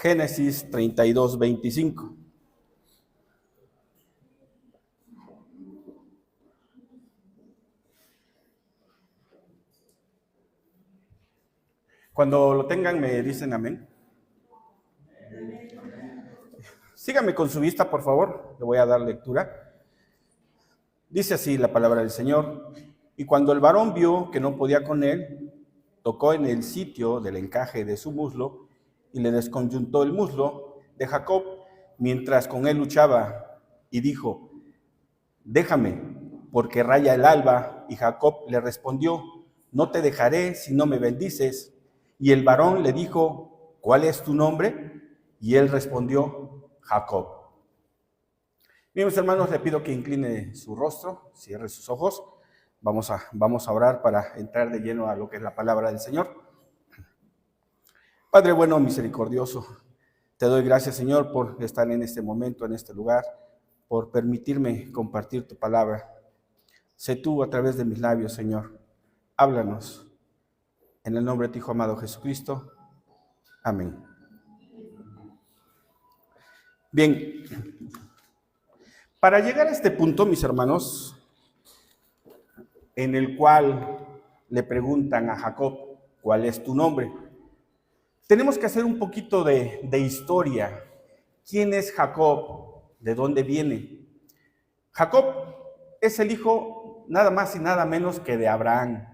Génesis 32, 25. Cuando lo tengan me dicen amén. Síganme con su vista, por favor, le voy a dar lectura. Dice así la palabra del Señor: y cuando el varón vio que no podía con él, tocó en el sitio del encaje de su muslo y le desconyuntó el muslo de Jacob mientras con él luchaba, y dijo: déjame, porque raya el alba. Y Jacob le respondió: no te dejaré si no me bendices. Y el varón le dijo: ¿cuál es tu nombre? Y él respondió: Jacob. Bien, mis hermanos, le pido que incline su rostro, cierre sus ojos. Vamos a orar para entrar de lleno a lo que es la palabra del Señor. Padre bueno, misericordioso, te doy gracias, Señor, por estar en este momento, en este lugar, por permitirme compartir tu palabra. Sé tú a través de mis labios, Señor. Háblanos. En el nombre de tu Hijo amado Jesucristo. Amén. Bien, para llegar a este punto, mis hermanos, en el cual le preguntan a Jacob: ¿cuál es tu nombre? Tenemos que hacer un poquito de historia. ¿Quién es Jacob? ¿De dónde viene? Jacob es el hijo nada más y nada menos que de Abraham.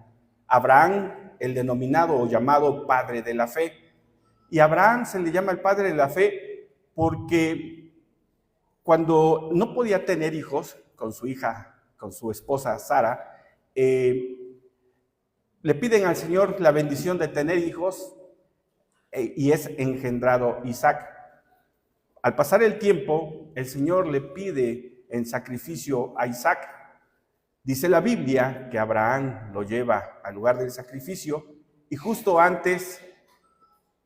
Abraham, el denominado o llamado padre de la fe. Y Abraham se le llama el padre de la fe porque cuando no podía tener hijos con su hija, con su esposa Sara, le piden al Señor la bendición de tener hijos y es engendrado Isaac. Al pasar el tiempo, el Señor le pide en sacrificio a Isaac. Dice la Biblia que Abraham lo lleva al lugar del sacrificio y justo antes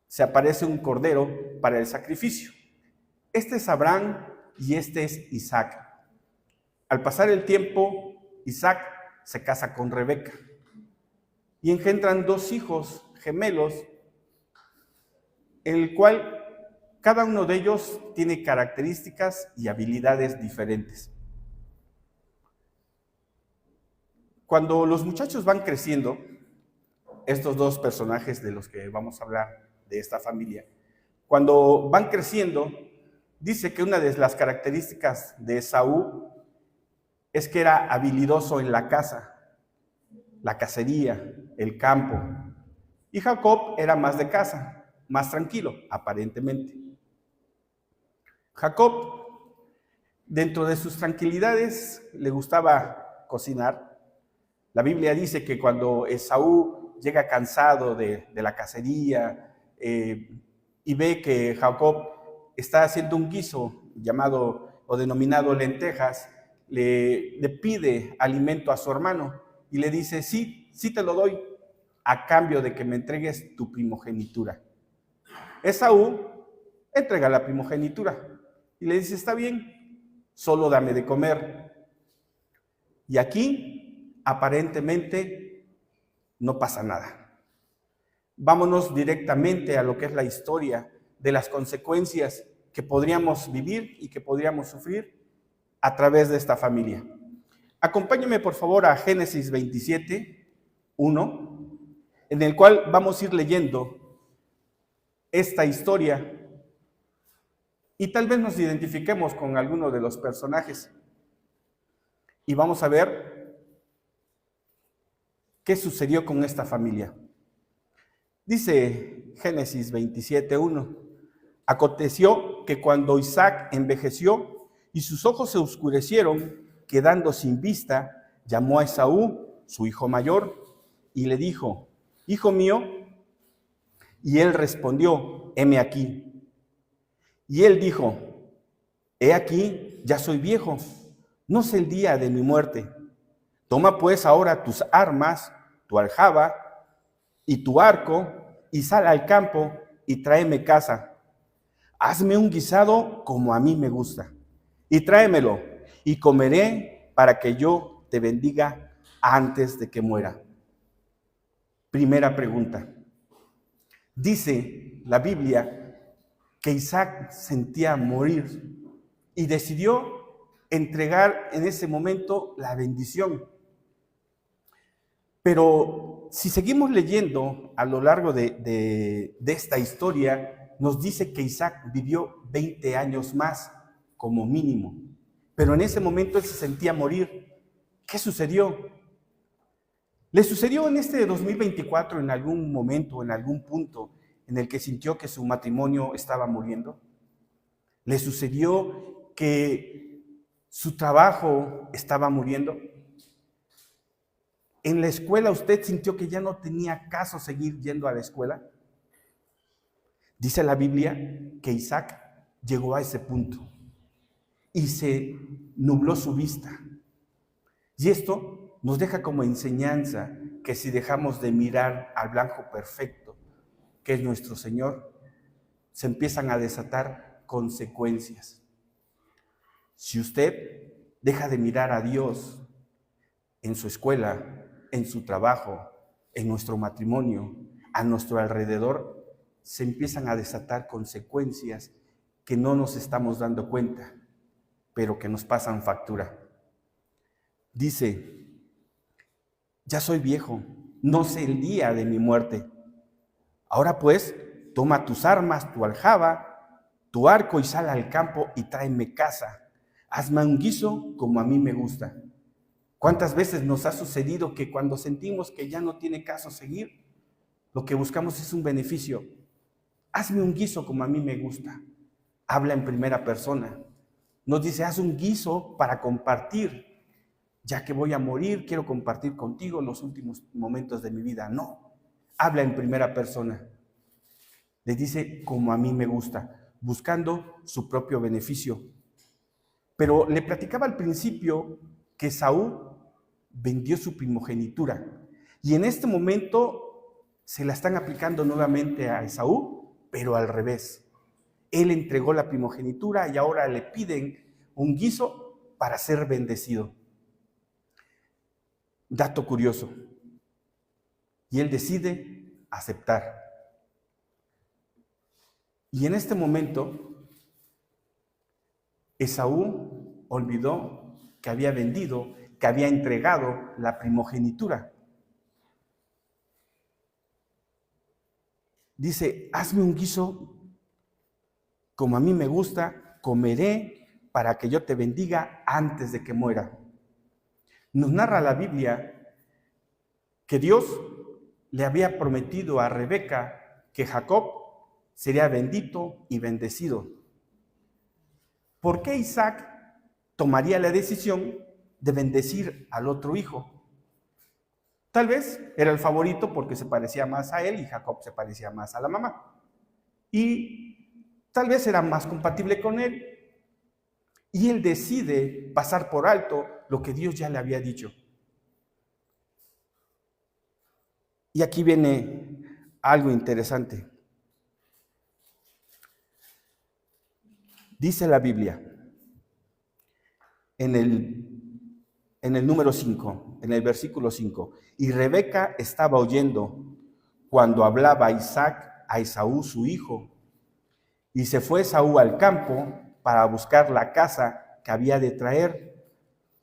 se aparece un cordero para el sacrificio. Este es Abraham y este es Isaac. Al pasar el tiempo, Isaac se casa con Rebeca y engendran dos hijos gemelos, el cual cada uno de ellos tiene características y habilidades diferentes. Cuando los muchachos van creciendo, estos dos personajes de los que vamos a hablar, de esta familia, cuando van creciendo, dice que una de las características de Esaú es que era habilidoso en la caza, la cacería, el campo. Y Jacob era más de caza, más tranquilo, aparentemente. Jacob, dentro de sus tranquilidades, le gustaba cocinar. La Biblia dice que cuando Esaú llega cansado de la cacería y ve que Jacob está haciendo un guiso llamado o denominado lentejas, le pide alimento a su hermano y le dice: sí te lo doy a cambio de que me entregues tu primogenitura. Esaú entrega la primogenitura y le dice: está bien, solo dame de comer. Y aquí aparentemente no pasa nada. Vámonos directamente a lo que es la historia de las consecuencias que podríamos vivir y que podríamos sufrir a través de esta familia. Acompáñenme por favor a Génesis 27, 1, en el cual vamos a ir leyendo esta historia y tal vez nos identifiquemos con alguno de los personajes y vamos a ver qué sucedió con esta familia. Dice Génesis 27, 1: aconteció que cuando Isaac envejeció y sus ojos se oscurecieron, quedando sin vista, llamó a Esaú, su hijo mayor, y le dijo: hijo mío. Y él respondió: heme aquí. Y él dijo: he aquí, ya soy viejo, no sé el día de mi muerte. Toma pues ahora tus armas, tu aljaba y tu arco, y sal al campo y tráeme caza. Hazme un guisado como a mí me gusta, y tráemelo, y comeré para que yo te bendiga antes de que muera. Primera pregunta. Dice la Biblia que Isaac sentía morir y decidió entregar en ese momento la bendición. Pero si seguimos leyendo a lo largo de esta historia, nos dice que Isaac vivió 20 años más como mínimo. Pero en ese momento él se sentía morir. ¿Qué sucedió? ¿Le sucedió en este 2024 en algún momento, en algún punto en el que sintió que su matrimonio estaba muriendo? ¿Le sucedió que su trabajo estaba muriendo? ¿En la escuela usted sintió que ya no tenía caso seguir yendo a la escuela? Dice la Biblia que Isaac llegó a ese punto y se nubló su vista. Y esto nos deja como enseñanza que si dejamos de mirar al blanco perfecto, que es nuestro Señor, se empiezan a desatar consecuencias. Si usted deja de mirar a Dios en su escuela, en su trabajo, en nuestro matrimonio, a nuestro alrededor, se empiezan a desatar consecuencias que no nos estamos dando cuenta, pero que nos pasan factura. Dice, ya soy viejo, no sé el día de mi muerte. Ahora pues, toma tus armas, tu aljaba, tu arco y sal al campo y tráeme caza. Hazme un guiso como a mí me gusta. ¿Cuántas veces nos ha sucedido que cuando sentimos que ya no tiene caso seguir, lo que buscamos es un beneficio? Hazme un guiso como a mí me gusta. Habla en primera persona. Nos dice, haz un guiso para compartir. Ya que voy a morir, quiero compartir contigo los últimos momentos de mi vida. No, habla en primera persona. Le dice, como a mí me gusta, buscando su propio beneficio. Pero le platicaba al principio que Saúl vendió su primogenitura. Y en este momento se la están aplicando nuevamente a Esaú, pero al revés. Él entregó la primogenitura y ahora le piden un guiso para ser bendecido. Dato curioso. Y él decide aceptar. Y en este momento, Esaú olvidó que había vendido, que había entregado la primogenitura. Dice, hazme un guiso como a mí me gusta, comeré para que yo te bendiga antes de que muera. Nos narra la Biblia que Dios le había prometido a Rebeca que Jacob sería bendito y bendecido. ¿Por qué Isaac tomaría la decisión de bendecir al otro hijo? Tal vez era el favorito porque se parecía más a él y Jacob se parecía más a la mamá. Y tal vez era más compatible con él. Y él decide pasar por alto lo que Dios ya le había dicho. Y aquí viene algo interesante. Dice la Biblia, en el número 5, en el versículo 5, y Rebeca estaba oyendo cuando hablaba Isaac a Esaú su hijo, y se fue Esaú al campo para buscar la caza que había de traer.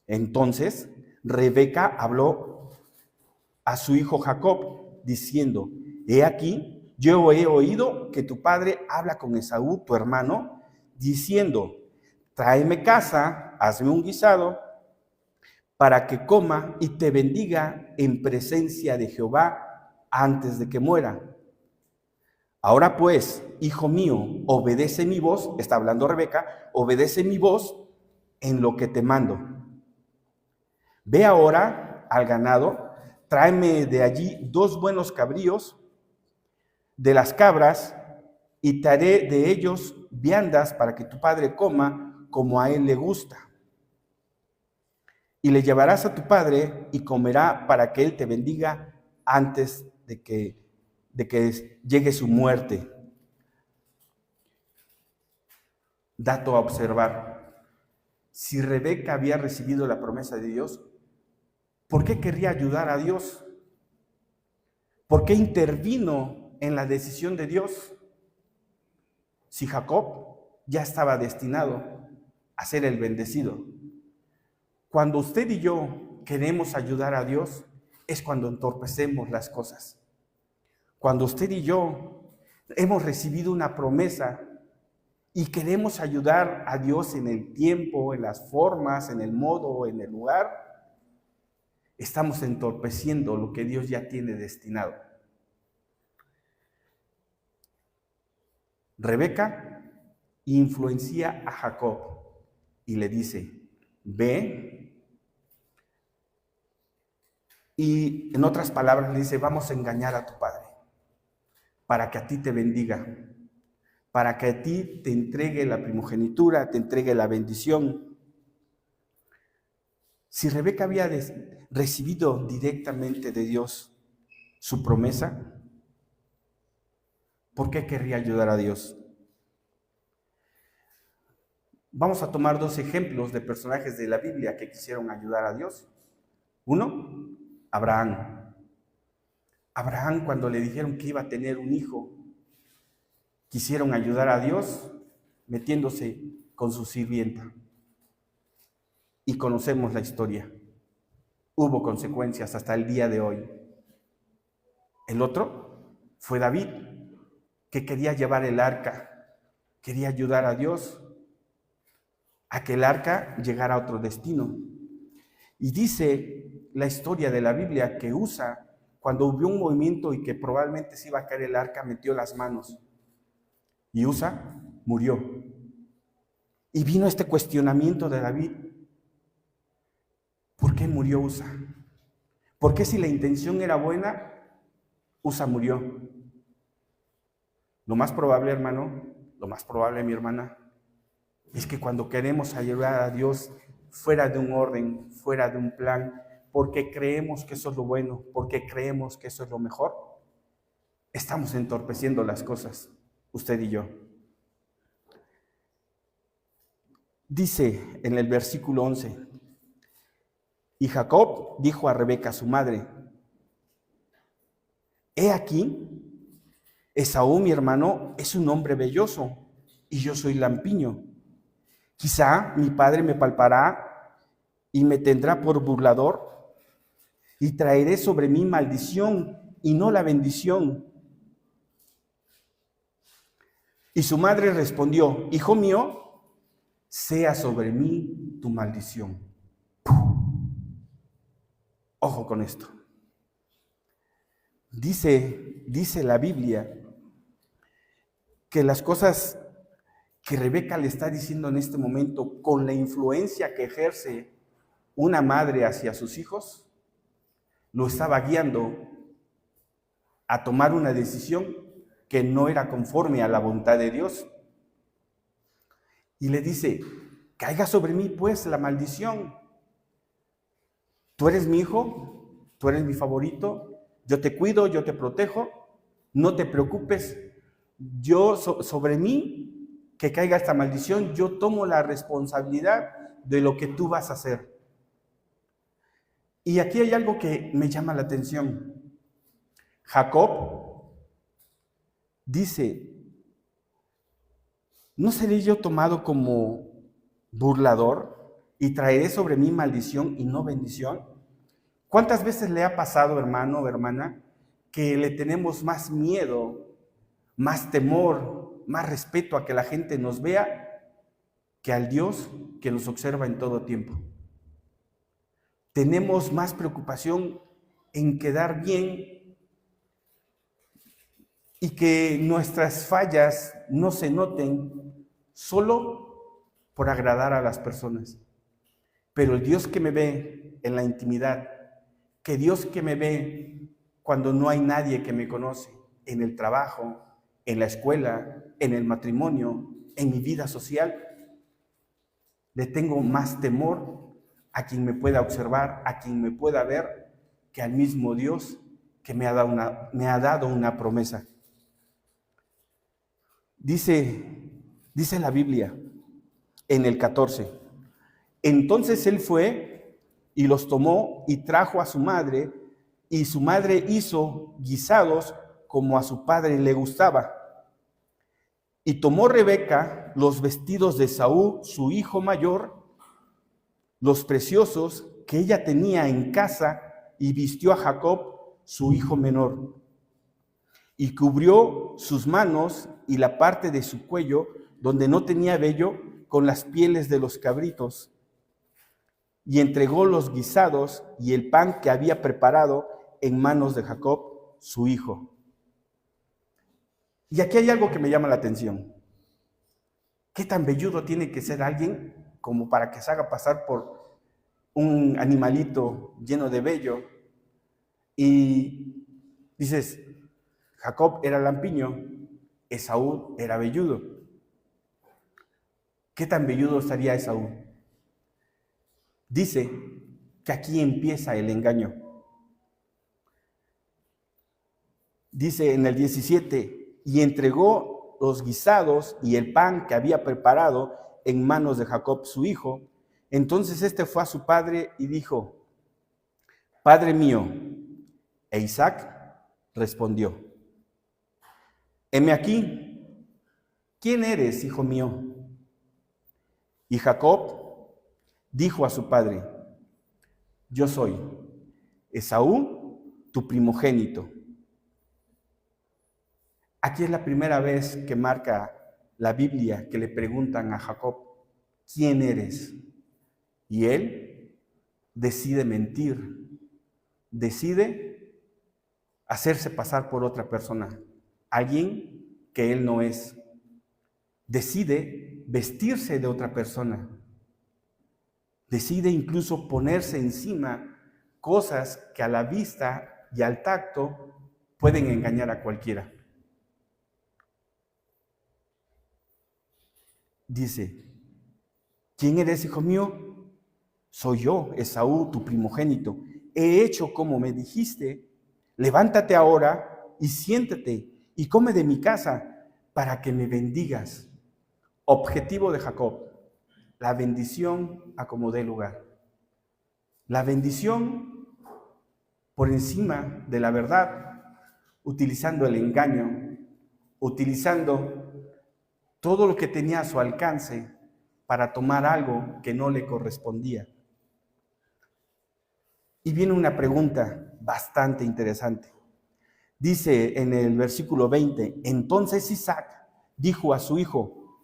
Entonces Rebeca habló a su hijo Jacob, diciendo, he aquí, yo he oído que tu padre habla con Esaú, tu hermano, diciendo, tráeme caza, hazme un guisado, para que coma y te bendiga en presencia de Jehová antes de que muera. Ahora pues, hijo mío, obedece mi voz, está hablando Rebeca, obedece mi voz en lo que te mando. Ve ahora al ganado, tráeme de allí 2 buenos cabríos de las cabras y te haré de ellos viandas para que tu padre coma como a él le gusta. Y le llevarás a tu padre y comerá para que él te bendiga antes de que llegue su muerte. Dato a observar. Si Rebeca había recibido la promesa de Dios, ¿por qué querría ayudar a Dios? ¿Por qué intervino en la decisión de Dios? si Jacob ya estaba destinado a ser el bendecido. Cuando usted y yo queremos ayudar a Dios, es cuando entorpecemos las cosas. Cuando usted y yo hemos recibido una promesa y queremos ayudar a Dios en el tiempo, en las formas, en el modo, en el lugar, estamos entorpeciendo lo que Dios ya tiene destinado. Rebeca influencia a Jacob y le dice, ve, y en otras palabras le dice, vamos a engañar a tu padre para que a ti te bendiga, para que a ti te entregue la primogenitura, te entregue la bendición. Si Rebeca había recibido directamente de Dios su promesa, ¿por qué querría ayudar a Dios? Vamos a tomar dos ejemplos de personajes de la Biblia que quisieron ayudar a Dios. Uno, Abraham. Abraham, cuando le dijeron que iba a tener un hijo, quisieron ayudar a Dios metiéndose con su sirvienta. Y conocemos la historia. Hubo consecuencias hasta el día de hoy. El otro fue David, que quería llevar el arca, quería ayudar a Dios a que el arca llegara a otro destino. Y dice la historia de la Biblia que Usa, cuando hubo un movimiento y que probablemente se iba a caer el arca, metió las manos. Y Usa murió. Y vino este cuestionamiento de David. ¿Por qué murió Usa? ¿Por qué si la intención era buena, Usa murió? Lo más probable, hermano, lo más probable, mi hermana, es que cuando queremos ayudar a Dios fuera de un orden, fuera de un plan, porque creemos que eso es lo bueno, porque creemos que eso es lo mejor, estamos entorpeciendo las cosas, usted y yo. Dice en el versículo 11, y Jacob dijo a Rebeca, su madre, he aquí, Esaú, mi hermano, es un hombre velloso, y yo soy lampiño. Quizá mi padre me palpará y me tendrá por burlador, y traeré sobre mí maldición y no la bendición. Y su madre respondió, hijo mío, sea sobre mí tu maldición. Ojo con esto. Dice la Biblia que las cosas que Rebeca le está diciendo en este momento, con la influencia que ejerce una madre hacia sus hijos, lo estaba guiando a tomar una decisión que no era conforme a la voluntad de Dios. Y le dice, caiga sobre mí pues la maldición. Tú eres mi hijo, tú eres mi favorito, yo te cuido, yo te protejo, no te preocupes, yo sobre mí que caiga esta maldición, yo tomo la responsabilidad de lo que tú vas a hacer. Y aquí hay algo que me llama la atención. Jacob dice, ¿no seré yo tomado como burlador y traeré sobre mí maldición y no bendición? ¿Cuántas veces le ha pasado, hermano o hermana, que le tenemos más miedo, más temor, más respeto a que la gente nos vea que al Dios que nos observa en todo tiempo? Tenemos más preocupación en quedar bien y que nuestras fallas no se noten solo por agradar a las personas. Pero el Dios que me ve en la intimidad, que Dios que me ve cuando no hay nadie que me conoce, en el trabajo, en la escuela, en el matrimonio, en mi vida social, le tengo más temor a quien me pueda observar, a quien me pueda ver, que al mismo Dios que me ha dado una promesa. Dice la Biblia en el 14, entonces él fue y los tomó y trajo a su madre, y su madre hizo guisados como a su padre le gustaba. Y tomó Rebeca los vestidos de Esaú, su hijo mayor, los preciosos que ella tenía en casa, y vistió a Jacob, su hijo menor. Y cubrió sus manos y la parte de su cuello, donde no tenía vello, con las pieles de los cabritos. Y entregó los guisados y el pan que había preparado en manos de Jacob, su hijo. Y aquí hay algo que me llama la atención. ¿Qué tan velludo tiene que ser alguien como para que se haga pasar por un animalito lleno de vello? Y dices, Jacob era lampiño, Esaú era velludo. ¿Qué tan velludo estaría Esaú? Dice que aquí empieza el engaño. Dice en el 17, y entregó los guisados y el pan que había preparado en manos de Jacob su hijo. Entonces este fue a su padre y dijo, Padre mío. E Isaac respondió, heme aquí, ¿quién eres, hijo mío? Y Jacob dijo a su padre, yo soy Esaú, tu primogénito. Aquí es la primera vez que marca la Biblia que le preguntan a Jacob, ¿quién eres? Y él decide mentir, decide hacerse pasar por otra persona, alguien que él no es. Decide vestirse de otra persona. Decide incluso ponerse encima cosas que a la vista y al tacto pueden engañar a cualquiera. Dice, ¿quién eres, hijo mío? Soy yo, Esaú, tu primogénito. He hecho como me dijiste. Levántate ahora y siéntate y come de mi casa para que me bendigas. Objetivo de Jacob, la bendición a como dé lugar. La bendición por encima de la verdad, utilizando el engaño, utilizando todo lo que tenía a su alcance para tomar algo que no le correspondía. Y viene una pregunta bastante interesante. Dice en el versículo 20, entonces Isaac dijo a su hijo,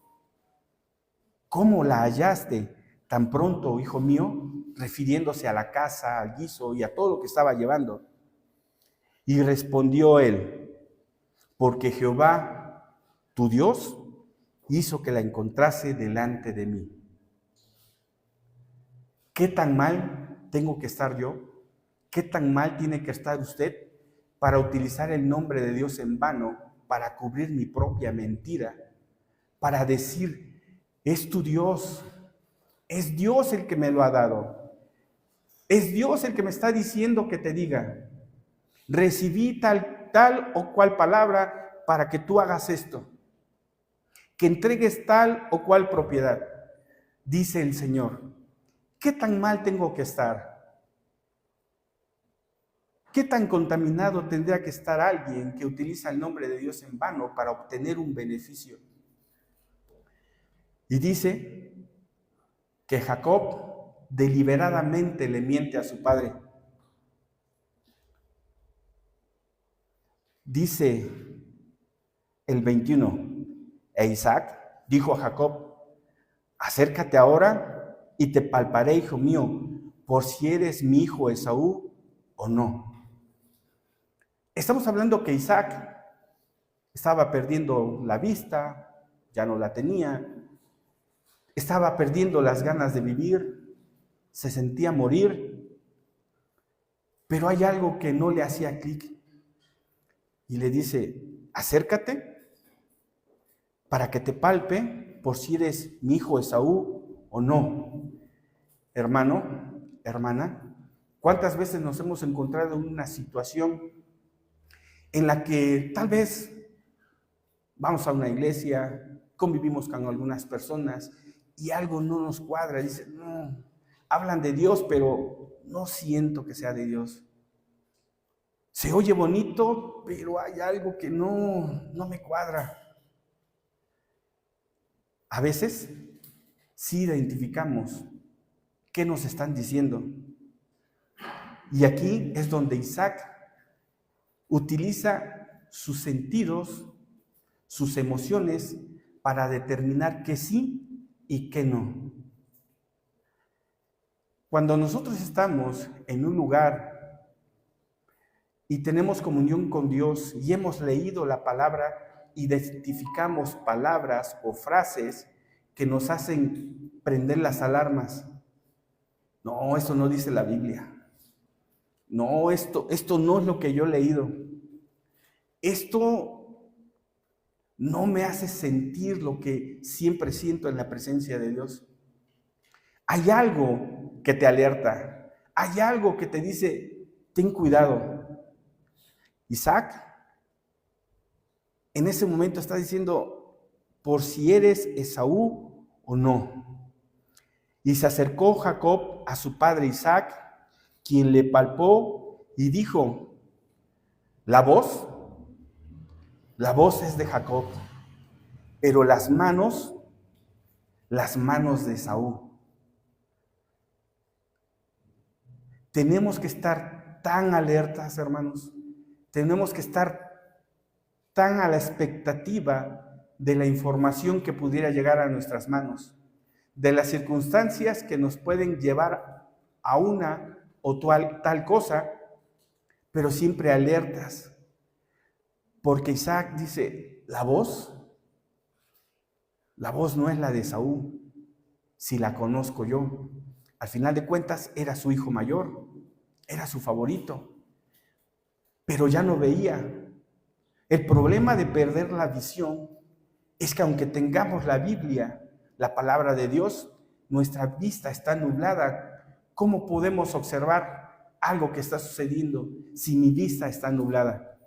¿cómo la hallaste tan pronto, hijo mío? Refiriéndose a la casa, al guiso y a todo lo que estaba llevando. Y respondió él, porque Jehová, tu Dios, hizo que la encontrase delante de mí. ¿Qué tan mal tengo que estar yo? ¿Qué tan mal tiene que estar usted para utilizar el nombre de Dios en vano, para cubrir mi propia mentira, para decir, es tu Dios, es Dios el que me lo ha dado, es Dios el que me está diciendo que te diga, recibí tal o cual palabra para que tú hagas esto, que entregues tal o cual propiedad? Dice el Señor, ¿qué tan mal tengo que estar? ¿Qué tan contaminado tendría que estar alguien que utiliza el nombre de Dios en vano para obtener un beneficio? Y dice que Jacob deliberadamente le miente a su padre. Dice el 21, e Isaac dijo a Jacob, acércate ahora y te palparé, hijo mío, por si eres mi hijo Esaú o no. Estamos hablando que Isaac estaba perdiendo la vista, ya no la tenía, estaba perdiendo las ganas de vivir, se sentía morir, pero hay algo que no le hacía clic y le dice, acércate para que te palpe por si eres mi hijo Esaú o no. Hermano, hermana, ¿cuántas veces nos hemos encontrado en una situación en la que tal vez vamos a una iglesia, convivimos con algunas personas y algo no nos cuadra? Dicen, no, hablan de Dios, pero no siento que sea de Dios. Se oye bonito, pero hay algo que no me cuadra. A veces sí identificamos qué nos están diciendo. Y aquí es donde Isaac utiliza sus sentidos, sus emociones, para determinar qué sí y qué no. Cuando nosotros estamos en un lugar y tenemos comunión con Dios y hemos leído la palabra, identificamos palabras o frases que nos hacen prender las alarmas. No, eso no dice la Biblia. No, esto no es lo que yo he leído. Esto no me hace sentir lo que siempre siento en la presencia de Dios. Hay algo que te alerta. Hay algo que te dice, ten cuidado. Isaac, en ese momento está diciendo, por si eres Esaú o no. Y se acercó Jacob a su padre Isaac, quien le palpó y dijo, la voz es de Jacob, pero las manos de Esaú. Tenemos que estar tan alertas, hermanos. Tenemos que estar tan a la expectativa de la información que pudiera llegar a nuestras manos, de las circunstancias que nos pueden llevar a una o tal cosa, pero siempre alertas. Porque Isaac dice, la voz no es la de Esaú, si la conozco yo. Al final de cuentas era su hijo mayor, era su favorito, pero ya no veía. El problema de perder la visión es que aunque tengamos la Biblia, la palabra de Dios, nuestra vista está nublada. ¿Cómo podemos observar algo que está sucediendo si mi vista está nublada?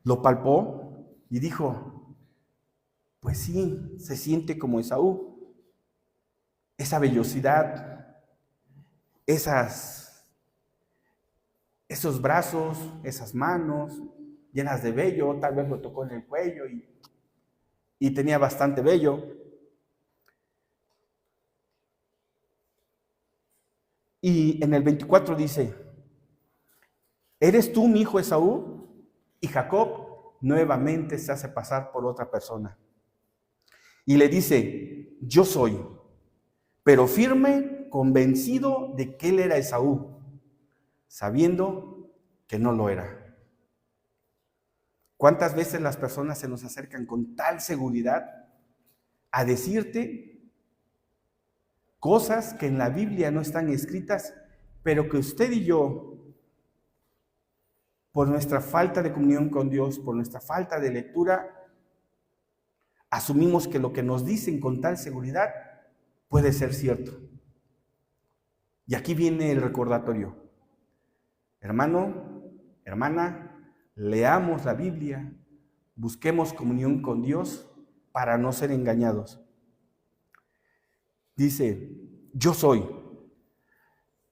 Lo palpó y dijo, pues sí, se siente como Esaú. Esa vellosidad, esos brazos, esas manos llenas de vello, tal vez lo tocó en el cuello y tenía bastante vello. Y en el 24 dice, ¿eres tú mi hijo Esaú? Y Jacob nuevamente se hace pasar por otra persona. Y le dice, yo soy, pero firme, convencido de que él era Esaú, sabiendo que no lo era. ¿Cuántas veces las personas se nos acercan con tal seguridad a decirte cosas que en la Biblia no están escritas, pero que usted y yo, por nuestra falta de comunión con Dios, por nuestra falta de lectura, asumimos que lo que nos dicen con tal seguridad puede ser cierto? Y aquí viene el recordatorio. Hermano, hermana, leamos la Biblia, busquemos comunión con Dios para no ser engañados. Dice, yo soy.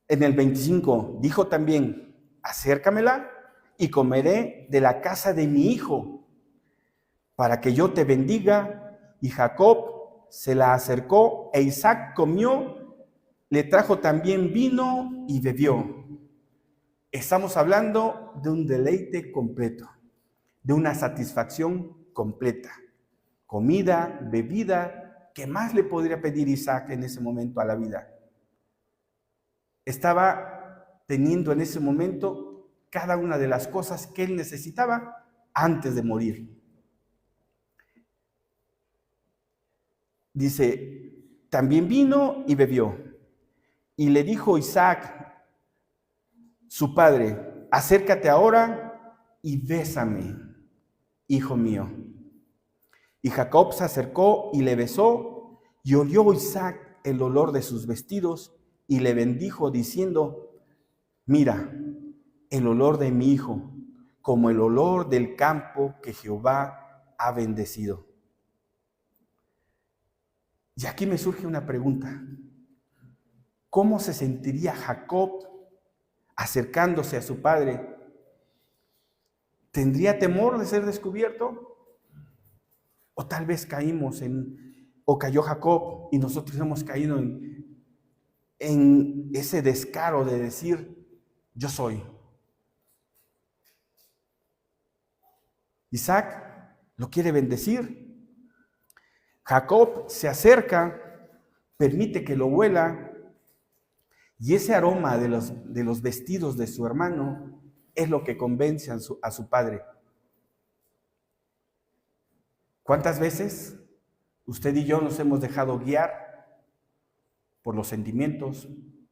En el 25 dijo también, acércamela y comeré de la casa de mi hijo, para que yo te bendiga. Y Jacob se la acercó e Isaac comió, le trajo también vino y bebió. Estamos hablando de un deleite completo, de una satisfacción completa. Comida, bebida, ¿qué más le podría pedir Isaac en ese momento a la vida? Estaba teniendo en ese momento cada una de las cosas que él necesitaba antes de morir. Dice, también vino y bebió. Y le dijo Isaac, su padre, acércate ahora y bésame, hijo mío. Y Jacob se acercó y le besó, y olió Isaac el olor de sus vestidos, y le bendijo diciendo, mira, el olor de mi hijo, como el olor del campo que Jehová ha bendecido. Y aquí me surge una pregunta. ¿Cómo se sentiría Jacob acercándose a su padre? ¿Tendría temor de ser descubierto? O tal vez caímos en o cayó Jacob y nosotros hemos caído en ese descaro de decir, yo soy. Isaac lo quiere bendecir. Jacob se acerca, permite que lo huela, y ese aroma de los vestidos de su hermano es lo que convence a su padre. ¿Cuántas veces usted y yo nos hemos dejado guiar por los sentimientos,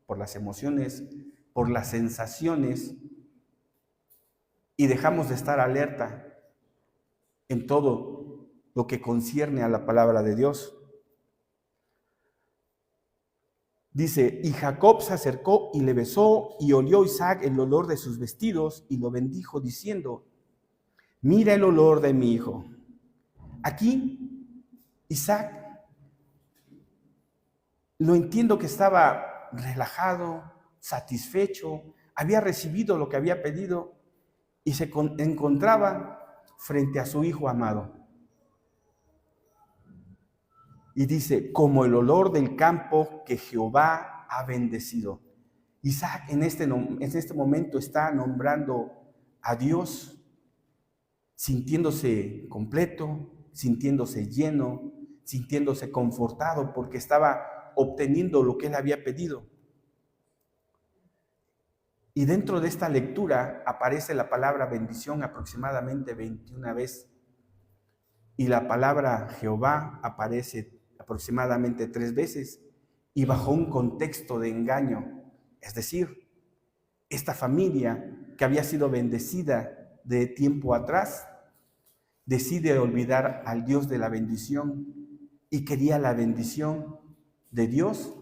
por las emociones, por las sensaciones, y dejamos de estar alerta en todo lo que concierne a la palabra de Dios? Dice, y Jacob se acercó y le besó, y olió Isaac el olor de sus vestidos, y lo bendijo diciendo, mira el olor de mi hijo. Aquí, Isaac, lo entiendo que estaba relajado, satisfecho, había recibido lo que había pedido, y se encontraba frente a su hijo amado. Y dice, como el olor del campo que Jehová ha bendecido. Isaac en este momento está nombrando a Dios, sintiéndose completo, sintiéndose lleno, sintiéndose confortado porque estaba obteniendo lo que él había pedido. Y dentro de esta lectura aparece la palabra bendición aproximadamente 21 veces. Y la palabra Jehová aparece aproximadamente 3 veces y bajo un contexto de engaño. Es decir, esta familia que había sido bendecida de tiempo atrás decide olvidar al Dios de la bendición y quería la bendición de Dios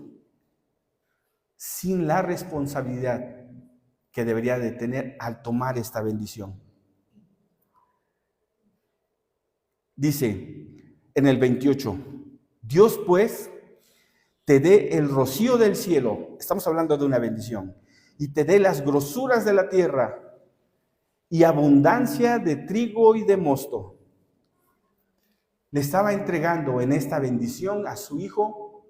sin la responsabilidad que debería de tener al tomar esta bendición. Dice en el 28, Dios pues te dé el rocío del cielo, estamos hablando de una bendición, y te dé las grosuras de la tierra y abundancia de trigo y de mosto. Le estaba entregando en esta bendición a su hijo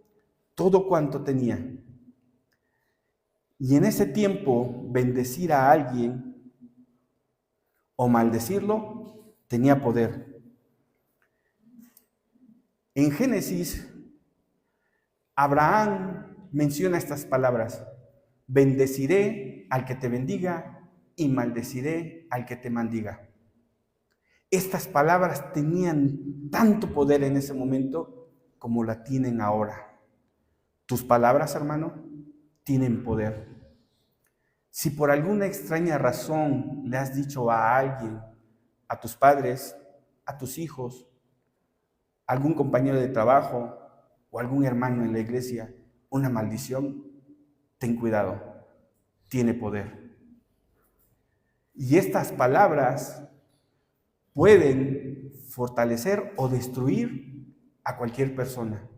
todo cuanto tenía. Y en ese tiempo, bendecir a alguien o maldecirlo tenía poder. En Génesis, Abraham menciona estas palabras: bendeciré al que te bendiga y maldeciré al que te maldiga. Estas palabras tenían tanto poder en ese momento como la tienen ahora. Tus palabras, hermano, tienen poder. Si por alguna extraña razón le has dicho a alguien, a tus padres, a tus hijos, a algún compañero de trabajo o algún hermano en la iglesia, una maldición, ten cuidado, tiene poder. Y estas palabras pueden fortalecer o destruir a cualquier persona.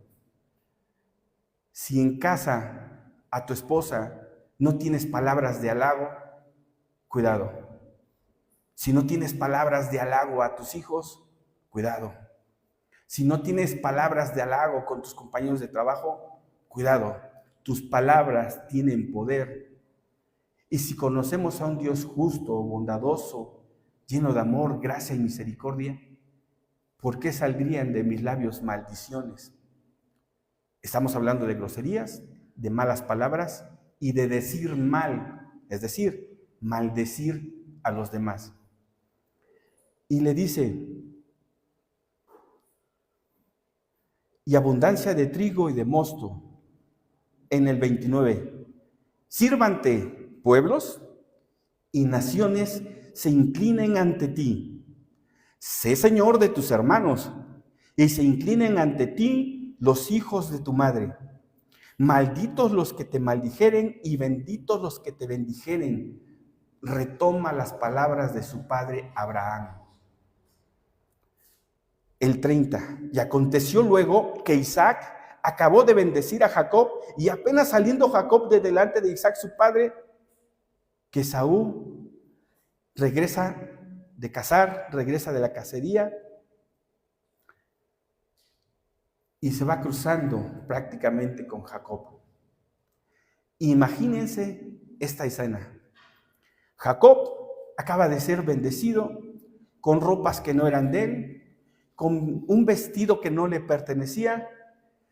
Si en casa a tu esposa no tienes palabras de halago, cuidado. Si no tienes palabras de halago a tus hijos, cuidado. Si no tienes palabras de halago con tus compañeros de trabajo, cuidado. Tus palabras tienen poder. Y si conocemos a un Dios justo, bondadoso, lleno de amor, gracia y misericordia, ¿por qué saldrían de mis labios maldiciones? Estamos hablando de groserías, de malas palabras y de decir mal, es decir, maldecir a los demás. Y le dice, y abundancia de trigo y de mosto. En el 29, sírvante pueblos y naciones se inclinen ante ti. Sé señor de tus hermanos y se inclinen ante ti los hijos de tu madre. Malditos los que te maldijeren y benditos los que te bendijeren. Retoma las palabras de su padre Abraham. El 30. Y aconteció luego que Isaac acabó de bendecir a Jacob, y apenas saliendo Jacob de delante de Isaac su padre, que Esaú regresa de cazar, regresa de la cacería, y se va cruzando prácticamente con Jacob. Imagínense esta escena. Jacob acaba de ser bendecido con ropas que no eran de él, con un vestido que no le pertenecía,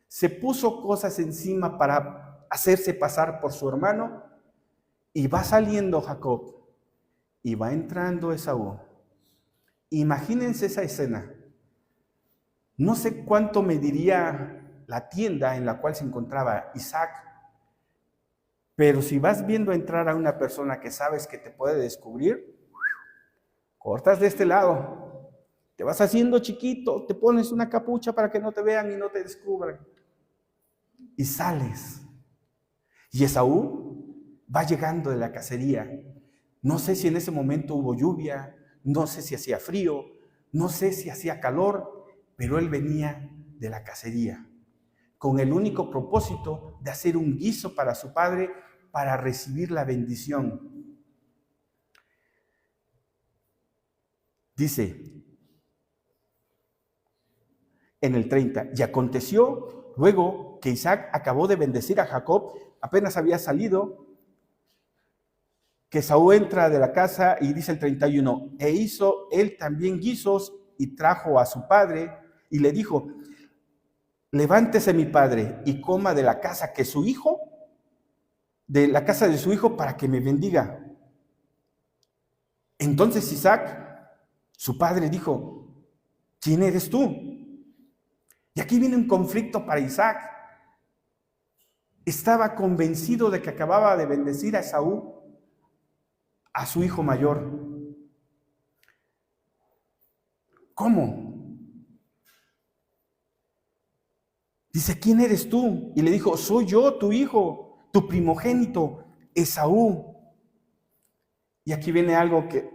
se puso cosas encima para hacerse pasar por su hermano y va saliendo Jacob y va entrando Esaú. Imagínense esa escena. No sé cuánto mediría la tienda en la cual se encontraba Isaac, pero si vas viendo entrar a una persona que sabes que te puede descubrir, cortas de este lado, te vas haciendo chiquito, te pones una capucha para que no te vean y no te descubran, y sales. Y Esaú va llegando de la cacería. No sé si en ese momento hubo lluvia, no sé si hacía frío, no sé si hacía calor, pero él venía de la cacería con el único propósito de hacer un guiso para su padre para recibir la bendición. Dice en el 30, y aconteció luego que Isaac acabó de bendecir a Jacob, apenas había salido, que Esaú entra de la casa y dice el 31, e hizo él también guisos y trajo a su padre y le dijo, levántese mi padre y coma de la casa que su hijo, de la casa de su hijo para que me bendiga. Entonces Isaac, su padre, dijo, ¿quién eres tú? Y aquí viene un conflicto para Isaac. Estaba convencido de que acababa de bendecir a Esaú, a su hijo mayor. ¿Cómo? Dice, ¿quién eres tú? Y le dijo, soy yo, tu hijo, tu primogénito, Esaú. Y aquí viene algo que,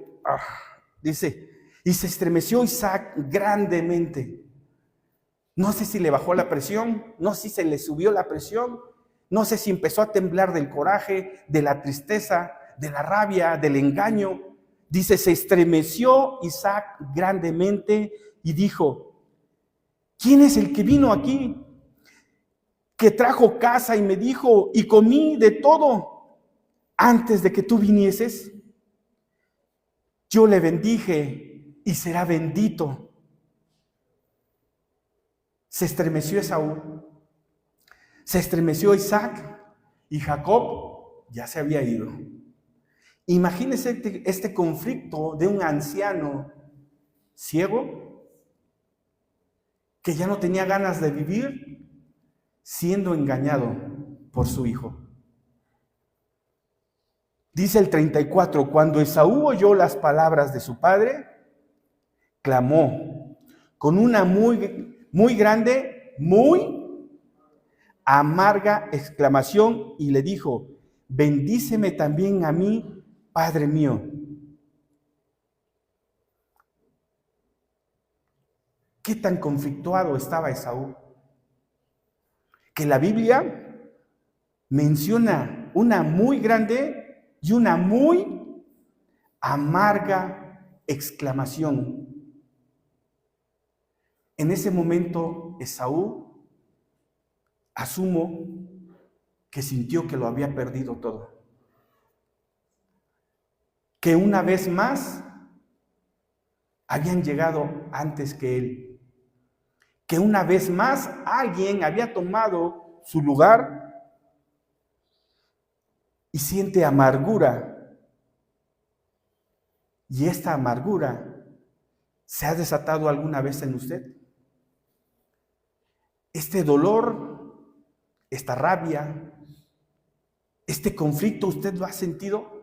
dice, y se estremeció Isaac grandemente. No sé si le bajó la presión, no sé si se le subió la presión, no sé si empezó a temblar del coraje, de la tristeza, de la rabia, del engaño. Dice, se estremeció Isaac grandemente y dijo, ¿quién es el que vino aquí? Que trajo casa y me dijo, y comí de todo antes de que tú vinieses. Yo le bendije y será bendito. Se estremeció Esaú, se estremeció Isaac y Jacob ya se había ido. Imagínense este conflicto de un anciano ciego que ya no tenía ganas de vivir siendo engañado por su hijo. Dice el 34, cuando Esaú oyó las palabras de su padre, clamó con una muy grande, muy amarga exclamación y le dijo, bendíceme también a mí, Padre mío. ¿Qué tan conflictuado estaba Esaú? Que la Biblia menciona una muy grande y una muy amarga exclamación. En ese momento, Esaú, asumo que sintió que lo había perdido todo. Que una vez más habían llegado antes que él. Que una vez más alguien había tomado su lugar y siente amargura. ¿Y esta amargura se ha desatado alguna vez en usted? Este dolor, esta rabia, este conflicto, ¿usted lo ha sentido?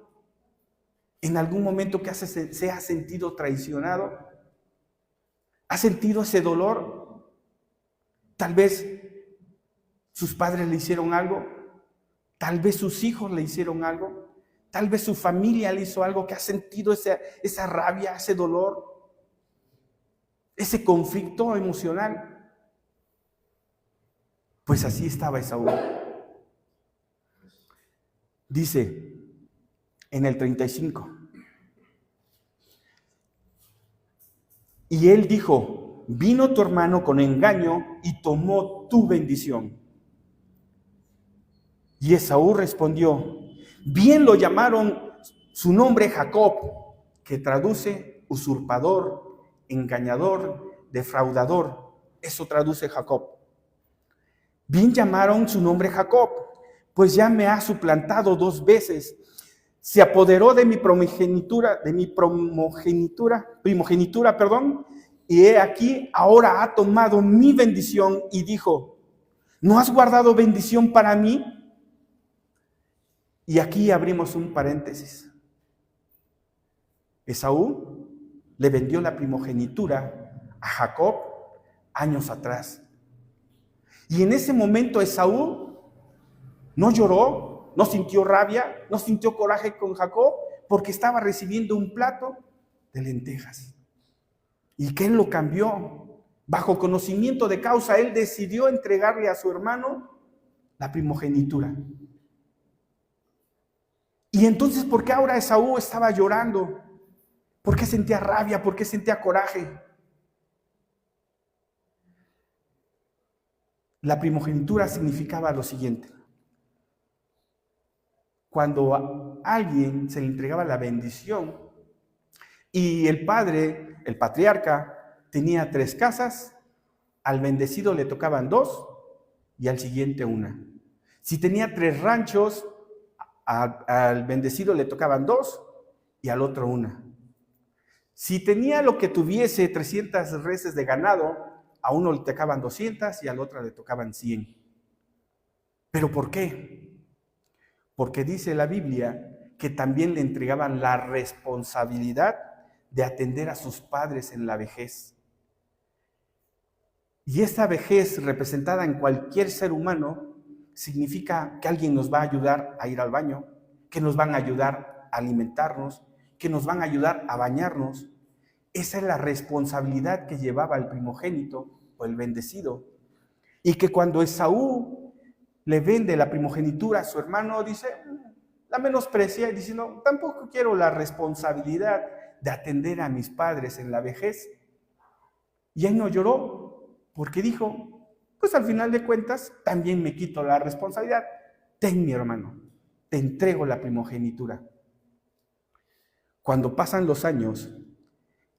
¿En algún momento que se ha sentido traicionado? ¿Ha sentido ese dolor? Tal vez sus padres le hicieron algo, tal vez sus hijos le hicieron algo, tal vez su familia le hizo algo que ha sentido esa rabia, ese dolor, ese conflicto emocional. Pues así estaba Esaú. Dice en el 35. Y él dijo, vino tu hermano con engaño y tomó tu bendición. Y Esaú respondió, bien lo llamaron su nombre Jacob, que traduce usurpador, engañador, defraudador. Eso traduce Jacob. Bien llamaron su nombre Jacob, pues ya me ha suplantado 2 veces. Se apoderó de mi primogenitura, y he aquí, ahora ha tomado mi bendición y dijo, ¿no has guardado bendición para mí? Y aquí abrimos un paréntesis. Esaú le vendió la primogenitura a Jacob años atrás. Y en ese momento Esaú no lloró, no sintió rabia, no sintió coraje con Jacob, porque estaba recibiendo un plato de lentejas. ¿Y qué lo cambió? Bajo conocimiento de causa, él decidió entregarle a su hermano la primogenitura. Y entonces, ¿por qué ahora Esaú estaba llorando? ¿Por qué sentía rabia? ¿Por qué sentía coraje? La primogenitura significaba lo siguiente. Cuando a alguien se le entregaba la bendición y el padre, el patriarca, tenía 3 casas, al bendecido le tocaban 2 y al siguiente 1. Si tenía 3 ranchos, al bendecido le tocaban 2 y al otro 1. Si tenía lo que tuviese 300 reses de ganado, a uno le tocaban 200 y al otro le tocaban 100. ¿Pero por qué? Porque dice la Biblia que también le entregaban la responsabilidad de atender a sus padres en la vejez. Y esta vejez representada en cualquier ser humano significa que alguien nos va a ayudar a ir al baño, que nos van a ayudar a alimentarnos, que nos van a ayudar a bañarnos. Esa es la responsabilidad que llevaba el primogénito o el bendecido. Y que cuando Esaú le vende la primogenitura a su hermano, dice, la menosprecia y dice, no, tampoco quiero la responsabilidad de atender a mis padres en la vejez. Y él no lloró porque dijo, pues al final de cuentas también me quito la responsabilidad. Ten, mi hermano, te entrego la primogenitura. Cuando pasan los años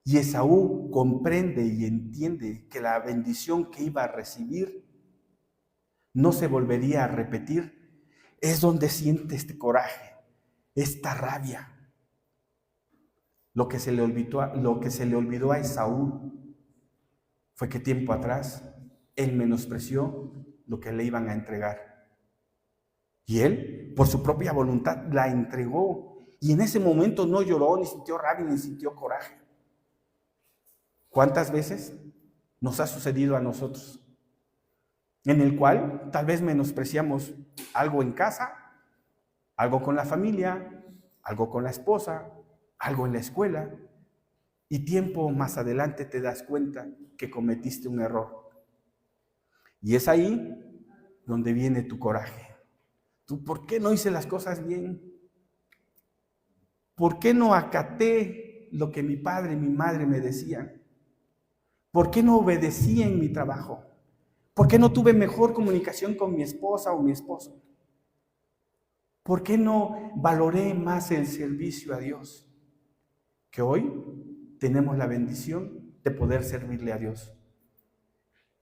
y Esaú comprende y entiende que la bendición que iba a recibir no se volvería a repetir, es donde siente este coraje, esta rabia. Lo que se le olvidó a Esaú fue que tiempo atrás él menospreció lo que le iban a entregar. Y él, por su propia voluntad, la entregó. Y en ese momento no lloró, ni sintió rabia, ni sintió coraje. ¿Cuántas veces nos ha sucedido a nosotros? En el cual tal vez menospreciamos algo en casa, algo con la familia, algo con la esposa, algo en la escuela, y tiempo más adelante te das cuenta que cometiste un error. Y es ahí donde viene tu coraje. ¿Tú por qué no hice las cosas bien? ¿Por qué no acaté lo que mi padre y mi madre me decían? ¿Por qué no obedecí en mi trabajo? ¿Por qué no tuve mejor comunicación con mi esposa o mi esposo? ¿Por qué no valoré más el servicio a Dios? Que hoy tenemos la bendición de poder servirle a Dios.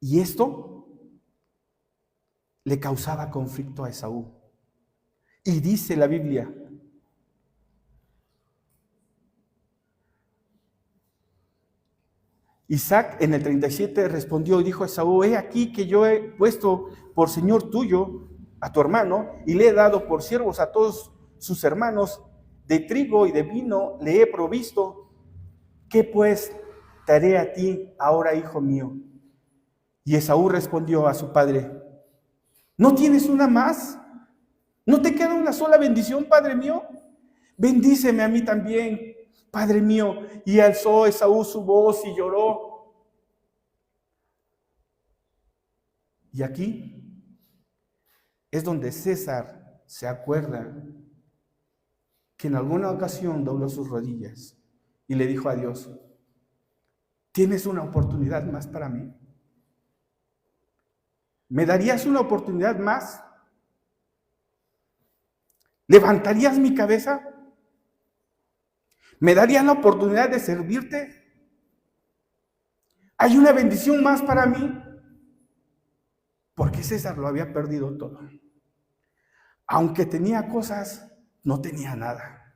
Y esto le causaba conflicto a Esaú. Y dice la Biblia, Isaac en el 37 respondió y dijo a Esaú, he aquí que yo he puesto por señor tuyo a tu hermano y le he dado por siervos a todos sus hermanos, de trigo y de vino le he provisto. ¿Qué pues te haré a ti ahora, hijo mío? Y Esaú respondió a su padre, ¿no tienes una más? ¿No te queda una sola bendición, padre mío? Bendíceme a mí también, padre mío. Y alzó Esaú su voz y lloró. Y aquí es donde César se acuerda que en alguna ocasión dobló sus rodillas y le dijo a Dios, ¿Tienes una oportunidad más para mí? ¿Me darías una oportunidad más? ¿Levantarías mi cabeza? ¿Me darías la oportunidad de servirte? ¿Hay una bendición más para mí? Porque César lo había perdido todo. Aunque tenía cosas, no tenía nada.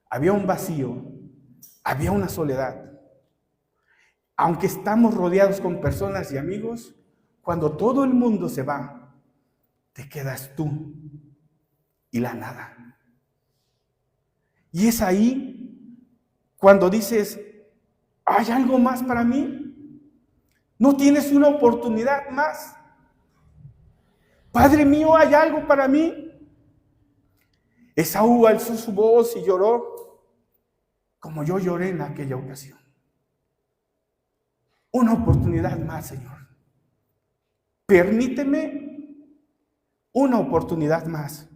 Había un vacío, había una soledad. Aunque estamos rodeados con personas y amigos, cuando todo el mundo se va, te quedas tú y la nada. Y es ahí cuando dices, ¿hay algo más para mí? ¿No tienes una oportunidad más? Padre mío, ¿hay algo para mí? Esaú alzó su voz y lloró como yo lloré en aquella ocasión. Una oportunidad más, Señor. Permíteme una oportunidad más.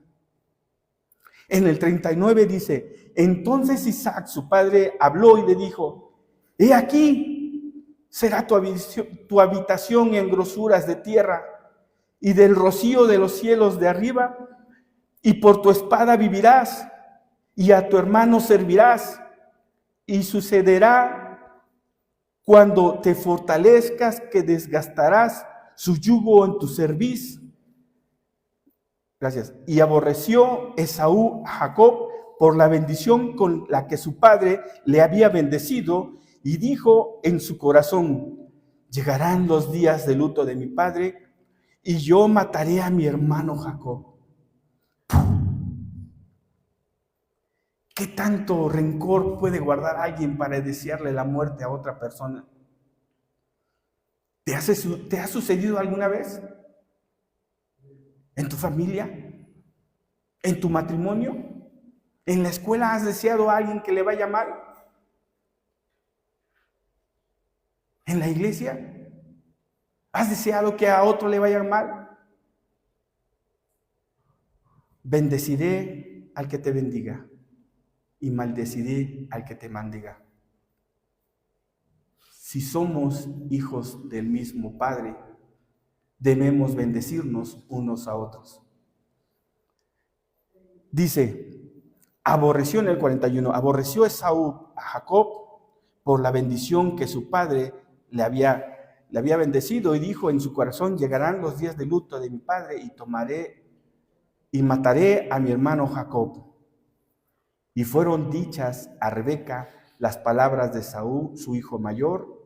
En el 39 dice, entonces Isaac, su padre, habló y le dijo, he aquí, será tu habitación en grosuras de tierra y del rocío de los cielos de arriba, y por tu espada vivirás, y a tu hermano servirás, y sucederá cuando te fortalezcas que desgastarás su yugo en tu cerviz. Gracias. Y aborreció Esaú a Jacob por la bendición con la que su padre le había bendecido, y dijo en su corazón, llegarán los días de luto de mi padre, y yo mataré a mi hermano Jacob. ¿Qué tanto rencor puede guardar alguien para desearle la muerte a otra persona? ¿Te ha sucedido alguna vez? ¿En tu familia? ¿En tu matrimonio? ¿En la escuela has deseado a alguien que le vaya mal? ¿En la iglesia? ¿Has deseado que a otro le vaya mal? Bendeciré al que te bendiga y maldeciré al que te maldiga. Si somos hijos del mismo Padre, debemos bendecirnos unos a otros. Dice, aborreció en el 41, aborreció Esaú a Jacob por la bendición que su padre le había bendecido, y dijo en su corazón, llegarán los días de luto de mi padre y mataré a mi hermano Jacob. Y fueron dichas a Rebeca las palabras de Esaú, su hijo mayor,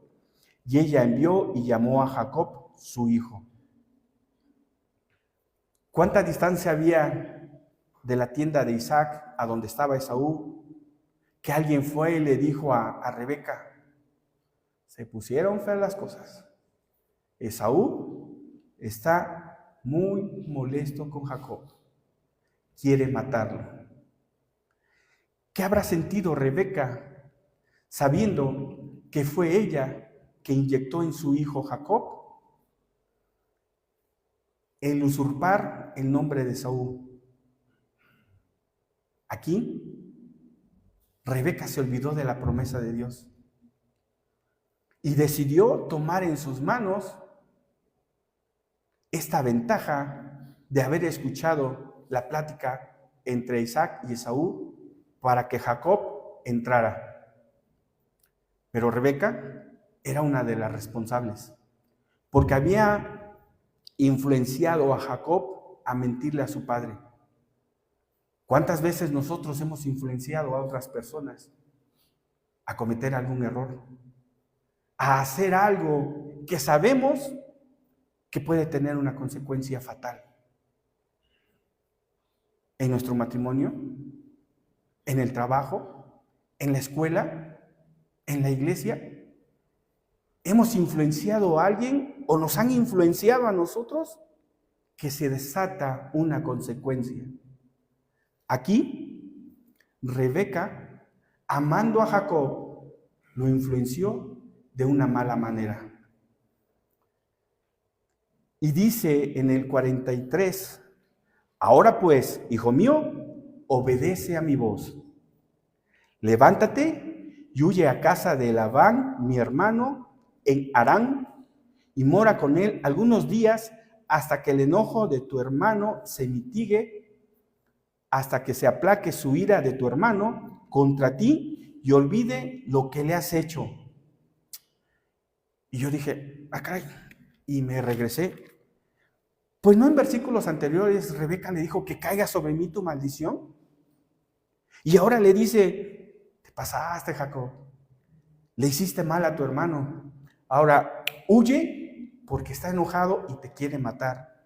y ella envió y llamó a Jacob, su hijo. ¿Cuánta distancia había de la tienda de Isaac a donde estaba Esaú? Que alguien fue y le dijo a Rebeca, se pusieron feas las cosas. Esaú está muy molesto con Jacob, quiere matarlo. ¿Qué habrá sentido Rebeca sabiendo que fue ella que inyectó en su hijo Jacob el usurpar el nombre de Esaú? Aquí, Rebeca se olvidó de la promesa de Dios y decidió tomar en sus manos esta ventaja de haber escuchado la plática entre Isaac y Esaú para que Jacob entrara. Pero Rebeca era una de las responsables, porque había influenciado a Jacob a mentirle a su padre. ¿Cuántas veces nosotros hemos influenciado a otras personas a cometer algún error, a hacer algo que sabemos que puede tener una consecuencia fatal? En nuestro matrimonio, en el trabajo, en la escuela, en la iglesia, ¿hemos influenciado a alguien o nos han influenciado a nosotros? Que se desata una consecuencia. Aquí, Rebeca, amando a Jacob, lo influenció de una mala manera. Y dice en el 43, ahora pues, hijo mío, obedece a mi voz. Levántate y huye a casa de Labán, mi hermano, en Harán, y mora con él algunos días hasta que el enojo de tu hermano se mitigue, hasta que se aplaque su ira de tu hermano contra ti y olvide lo que le has hecho. Y yo dije, caray, y me regresé. Pues no, en versículos anteriores Rebeca le dijo que caiga sobre mí tu maldición. Y ahora le dice, te pasaste, Jacob, le hiciste mal a tu hermano. Ahora huye porque está enojado y te quiere matar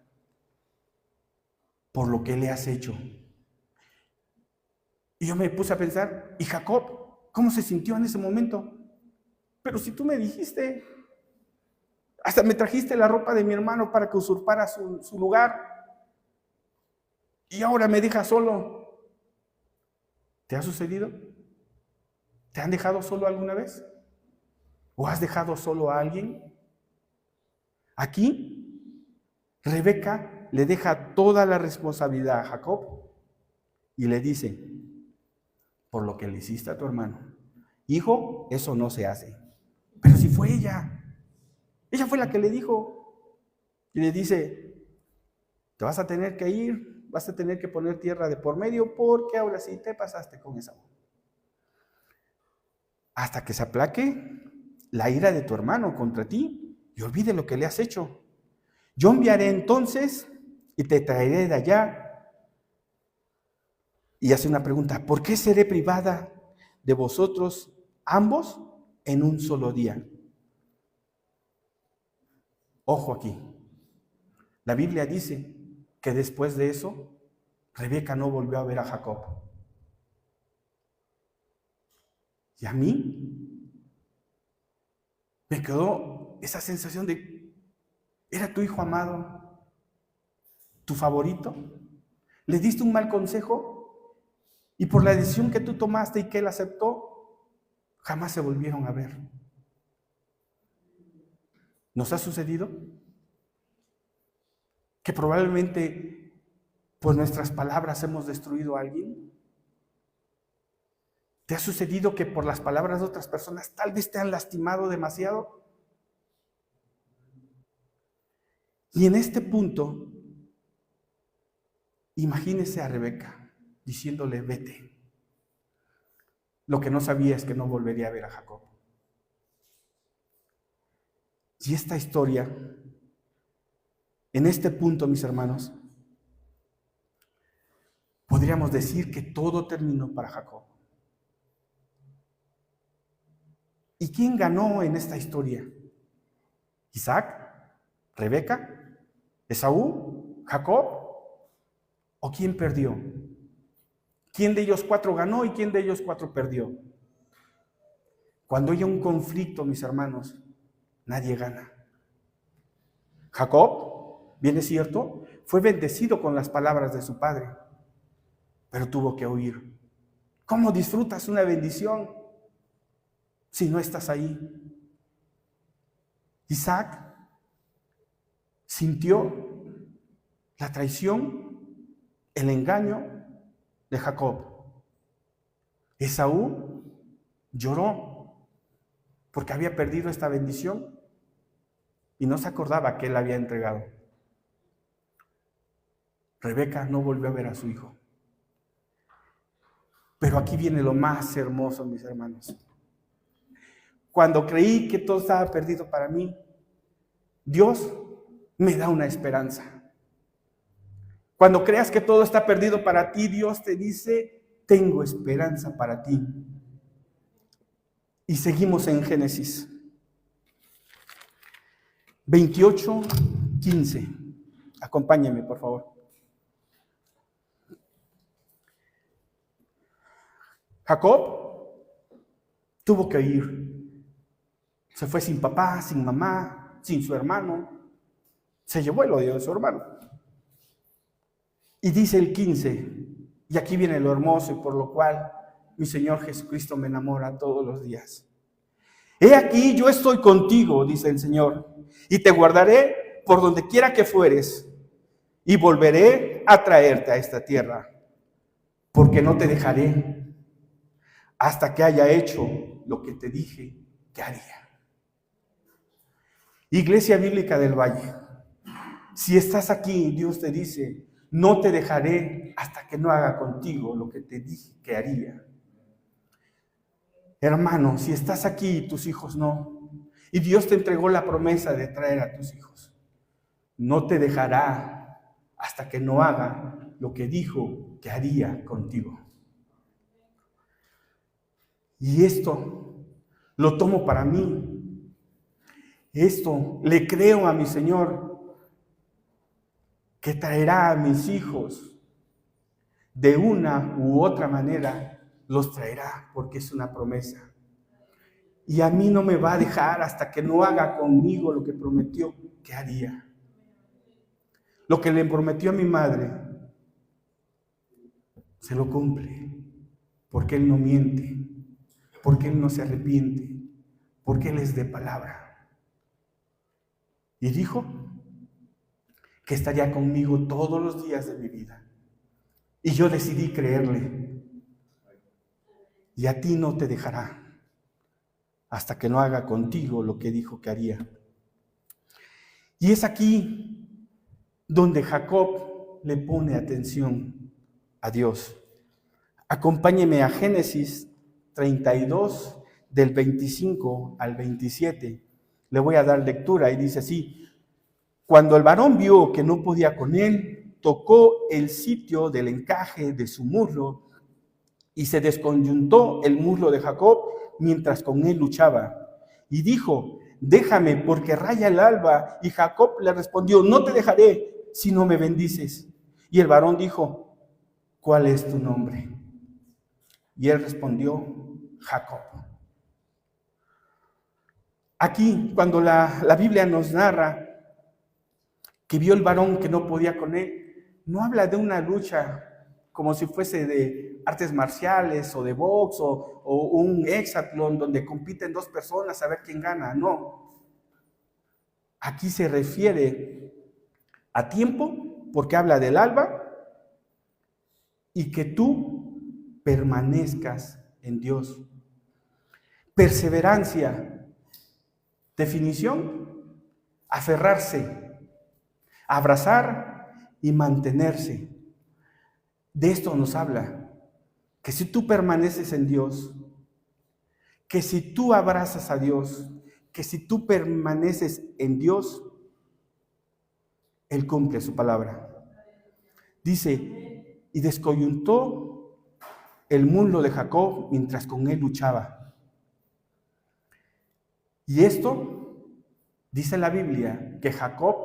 por lo que le has hecho. Y yo me puse a pensar, ¿y Jacob cómo se sintió en ese momento? Pero si tú me dijiste, hasta me trajiste la ropa de mi hermano para que usurpara su lugar, y ahora me dejas solo. ¿Te ha sucedido? ¿Te han dejado solo alguna vez? ¿O has dejado solo a alguien? Aquí, Rebeca le deja toda la responsabilidad a Jacob y le dice, por lo que le hiciste a tu hermano, hijo, eso no se hace. Pero si fue ella fue la que le dijo, y le dice, te vas a tener que ir, vas a tener que poner tierra de por medio, porque ahora sí te pasaste con Esaú. Hasta que se aplaque la ira de tu hermano contra ti y olvide lo que le has hecho. Yo enviaré entonces y te traeré de allá. Y hace una pregunta, ¿por qué seré privada de vosotros ambos en un solo día? Ojo aquí, la Biblia dice que después de eso, Rebeca no volvió a ver a Jacob. Y a mí me quedó esa sensación de, ¿era tu hijo amado, tu favorito? ¿Le diste un mal consejo? Y por la decisión que tú tomaste y que él aceptó, jamás se volvieron a ver. ¿Nos ha sucedido? Que probablemente por nuestras palabras hemos destruido a alguien. ¿Te ha sucedido que por las palabras de otras personas tal vez te han lastimado demasiado? Y en este punto, imagínese a Rebeca diciéndole, vete. Lo que no sabía es que no volvería a ver a Jacob. Y esta historia, en este punto, mis hermanos, podríamos decir que todo terminó para Jacob. ¿Y quién ganó en esta historia? ¿Isaac? ¿Rebeca? ¿Esaú? ¿Jacob? ¿O quién perdió? ¿Quién de ellos cuatro ganó y quién de ellos cuatro perdió? Cuando hay un conflicto, mis hermanos, nadie gana. Jacob, bien es cierto, fue bendecido con las palabras de su padre, pero tuvo que huir. ¿Cómo disfrutas una bendición si no estás ahí? Isaac sintió la traición, el engaño de Jacob. Esaú lloró porque había perdido esta bendición y no se acordaba que él la había entregado. Rebeca no volvió a ver a su hijo. Pero aquí viene lo más hermoso, mis hermanos. Cuando creí que todo estaba perdido para mí, Dios me da una esperanza. Cuando creas que todo está perdido para ti, Dios te dice, tengo esperanza para ti. Y seguimos en Génesis 28:15. Acompáñame, por favor. Jacob tuvo que ir. Se fue sin papá, sin mamá, sin su hermano. Se llevó el odio de su hermano. Y dice el 15, y aquí viene lo hermoso y por lo cual mi Señor Jesucristo me enamora todos los días. He aquí, yo estoy contigo, dice el Señor, y te guardaré por donde quiera que fueres, y volveré a traerte a esta tierra, porque no te dejaré hasta que haya hecho lo que te dije que haría. Iglesia Bíblica del Valle, si estás aquí, Dios te dice, no te dejaré hasta que no haga contigo lo que te dije que haría. Hermano, si estás aquí y tus hijos no, y Dios te entregó la promesa de traer a tus hijos, no te dejará hasta que no haga lo que dijo que haría contigo. Y esto lo tomo para mí. Esto le creo a mi Señor, que traerá a mis hijos de una u otra manera, los traerá porque es una promesa. Y a mí no me va a dejar hasta que no haga conmigo lo que prometió que haría. Lo que le prometió a mi madre, se lo cumple, porque Él no miente, porque Él no se arrepiente, porque Él es de palabra. Y dijo que estaría conmigo todos los días de mi vida. Y yo decidí creerle. Y a ti no te dejará hasta que no haga contigo lo que dijo que haría. Y es aquí donde Jacob le pone atención a Dios. Acompáñeme a Génesis 32, del 25 al 27. Le voy a dar lectura y dice así: cuando el varón vio que no podía con él, tocó el sitio del encaje de su muslo y se desconyuntó el muslo de Jacob mientras con él luchaba. Y dijo: déjame, porque raya el alba. Y Jacob le respondió: no te dejaré si no me bendices. Y el varón dijo: ¿cuál es tu nombre? Y él respondió: Jacob. Aquí, cuando la Biblia nos narra que vio el varón que no podía con él, no habla de una lucha como si fuese de artes marciales o de box o un hexatlón donde compiten dos personas a ver quién gana. No. Aquí se refiere a tiempo, porque habla del alba, y que tú permanezcas en Dios. Perseverancia, definición: aferrarse, abrazar y mantenerse. De esto nos habla, que si tú permaneces en Dios, que si tú abrazas a Dios, que si tú permaneces en Dios, Él cumple su palabra. Dice: y descoyuntó el muslo de Jacob mientras con él luchaba. Y esto, dice la Biblia, que Jacob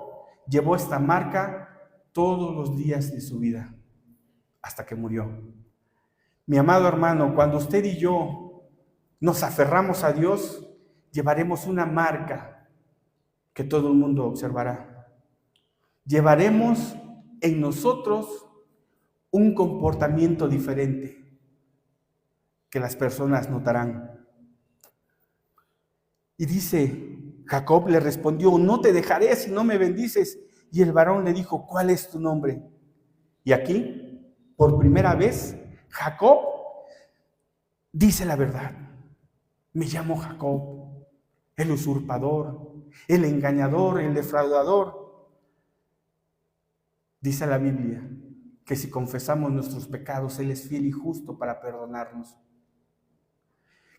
llevó esta marca todos los días de su vida, hasta que murió. Mi amado hermano, cuando usted y yo nos aferramos a Dios, llevaremos una marca que todo el mundo observará. Llevaremos en nosotros un comportamiento diferente que las personas notarán. Y dice, Jacob le respondió: no te dejaré si no me bendices. Y el varón le dijo: ¿cuál es tu nombre? Y aquí, por primera vez, Jacob dice la verdad. Me llamo Jacob, el usurpador, el engañador, el defraudador. Dice la Biblia que si confesamos nuestros pecados, Él es fiel y justo para perdonarnos.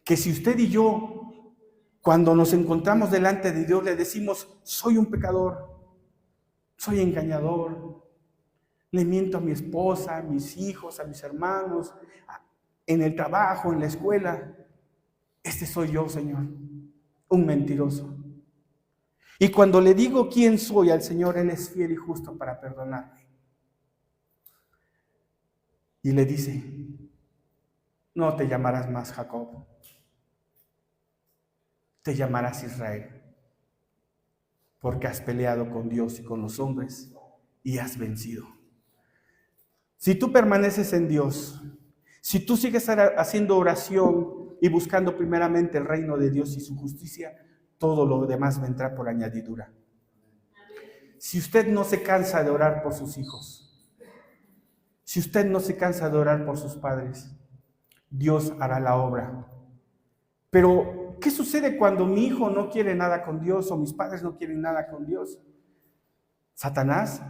Que si usted y yo, cuando nos encontramos delante de Dios, le decimos: soy un pecador, soy engañador, le miento a mi esposa, a mis hijos, a mis hermanos, en el trabajo, en la escuela, este soy yo, Señor, un mentiroso. Y cuando le digo quién soy al Señor, Él es fiel y justo para perdonarme. Y le dice: no te llamarás más Jacob, te llamarás Israel, porque has peleado con Dios y con los hombres y has vencido. Si tú permaneces en Dios, si tú sigues haciendo oración y buscando primeramente el reino de Dios y su justicia, todo lo demás vendrá por añadidura. Si usted no se cansa de orar por sus hijos, si usted no se cansa de orar por sus padres, Dios hará la obra. Pero, ¿qué sucede cuando mi hijo no quiere nada con Dios o mis padres no quieren nada con Dios? Satanás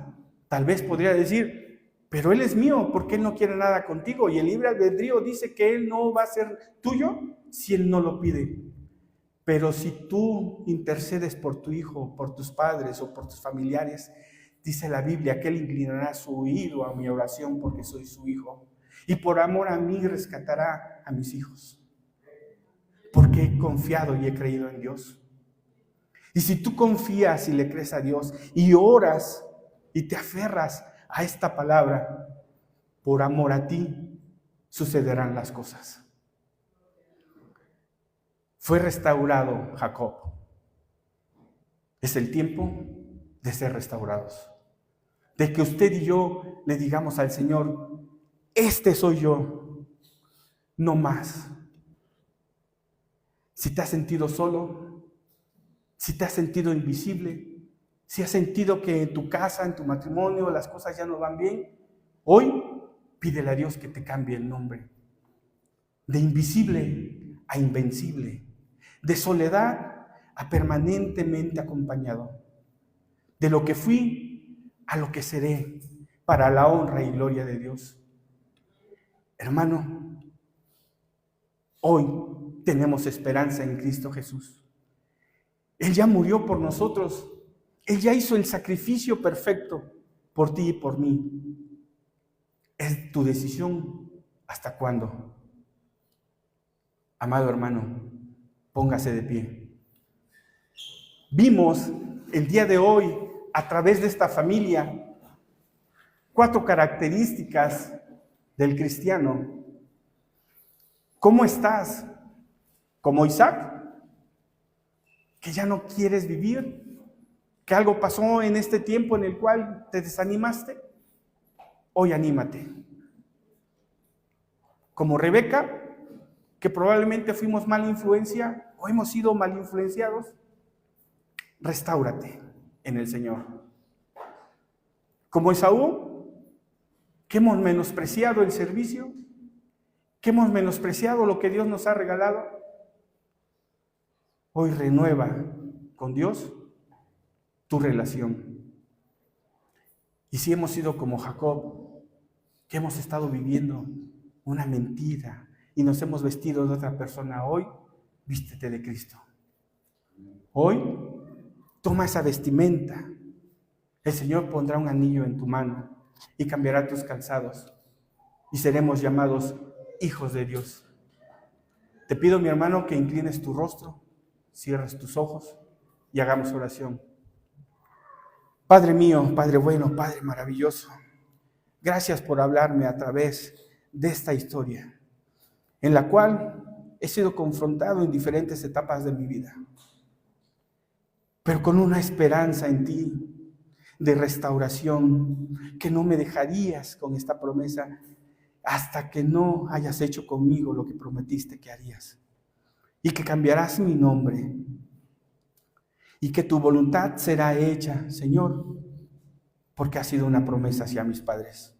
tal vez podría decir, pero él es mío, ¿por qué él no quiere nada contigo? Y el libre albedrío dice que él no va a ser tuyo si él no lo pide. Pero si tú intercedes por tu hijo, por tus padres o por tus familiares, dice la Biblia que él inclinará su oído a mi oración porque soy su hijo. Y por amor a mí rescatará a mis hijos. Porque he confiado y he creído en Dios. Y si tú confías y le crees a Dios y oras y te aferras a esta palabra, por amor a ti sucederán las cosas. Fue restaurado Jacob. Es el tiempo de ser restaurados. De que usted y yo le digamos al Señor, este soy yo, no más. Si te has sentido solo, si te has sentido invisible, si has sentido que en tu casa, en tu matrimonio, las cosas ya no van bien, hoy pídele a Dios que te cambie el nombre. De invisible a invencible. De soledad a permanentemente acompañado. De lo que fui a lo que seré, para la honra y gloria de Dios. Hermano, hoy tenemos esperanza en Cristo Jesús. Él ya murió por nosotros. Él ya hizo el sacrificio perfecto por ti y por mí. Es tu decisión hasta cuándo. Amado hermano, póngase de pie. Vimos el día de hoy, a través de esta familia, 4 características del cristiano. ¿Cómo estás? ¿Como Isaac? ¿Que ya no quieres vivir? ¿Que algo pasó en este tiempo en el cual te desanimaste? Hoy anímate. Como Rebeca, que probablemente fuimos mala influencia o hemos sido mal influenciados, restáurate en el Señor. Como Esaú, que hemos menospreciado el servicio, que hemos menospreciado lo que Dios nos ha regalado, hoy renueva con Dios tu relación. Y si hemos sido como Jacob, que hemos estado viviendo una mentira y nos hemos vestido de otra persona, hoy vístete de Cristo. Hoy toma esa vestimenta. El Señor pondrá un anillo en tu mano y cambiará tus calzados y seremos llamados hijos de Dios. Te pido, mi hermano, que inclines tu rostro, cierres tus ojos y hagamos oración. Padre mío, Padre bueno, Padre maravilloso, gracias por hablarme a través de esta historia, en la cual he sido confrontado en diferentes etapas de mi vida, pero con una esperanza en ti de restauración, que no me dejarías con esta promesa hasta que no hayas hecho conmigo lo que prometiste que harías, y que cambiarás mi nombre, y que tu voluntad será hecha, Señor, porque ha sido una promesa hacia mis padres.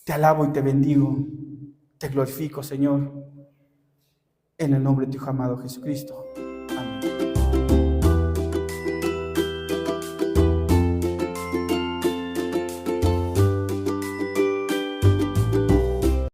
Te alabo y te bendigo, te glorifico, Señor, en el nombre de tu Hijo amado Jesucristo.